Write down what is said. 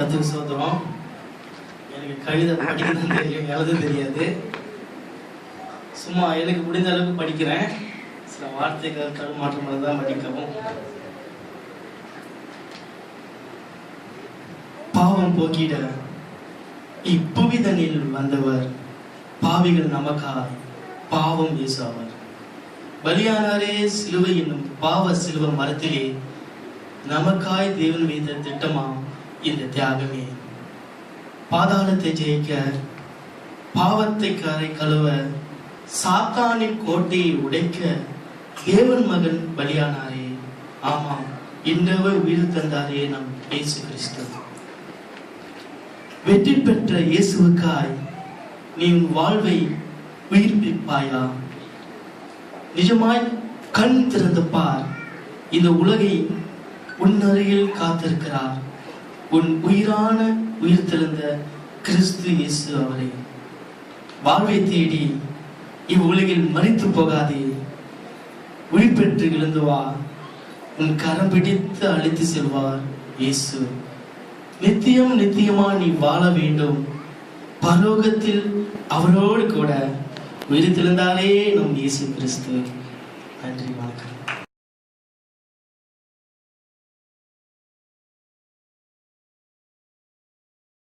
கர்த்தருக்கு ஸ்தோத்திரம். எனக்கு கவிதை படிக்க தான் தெரியும், எழுத தெரியாது. சும்மா எனக்கு முடிஞ்ச அளவுக்கு படிக்கிறேன். சில வார்த்தைகள் தடுமாற்றம் தான் படிக்கவும். பாவம் போக்கிட இப்புவிதனில் வந்தவர், பாவிகள் நமக்காய் பாவம் வீசுவார். பலியானாரே சிலுவை என்னும் பாவ சிலுவ மரத்திலே நமக்காய் தேவன் வைத்த திட்டமா இந்த தியாகமே. பாதாளத்தை ஜெயிக்க, பாவத்தை கரை கழுவ, சாத்தானின் கோட்டையை உடைக்க தேவன் மகன் பலியானாரே. ஆமாம், இன்றவே உயிர் தந்தாரே நம் இயேசு கிறிஸ்து. வெற்றி பெற்ற இயேசுவுக்காய் நீ உன் வாழ்வை உயிர்ப்பிப்பாயா? நிஜமாய் கண் திறந்து பார், இந்த உலகை உன் அருகில் காத்திருக்கிறார். உன் உயிரான உயிர் தெழுந்த கிறிஸ்து இயேசு அவரை. வாழ்வை தேடி இவ்வுலகில் மரித்து போகாதே, உயிர் பெற்று எழுந்து வா. உன் கரம் பிடித்து அழைத்து செல்வார் இயேசு. நித்தியம் நித்தியமா நீ வாழ வேண்டும். பரலோகத்தில் அவரோடு கூட உயிர் தெழுந்தாரே நம் இயேசு கிறிஸ்து. நன்றி, வணக்கம்.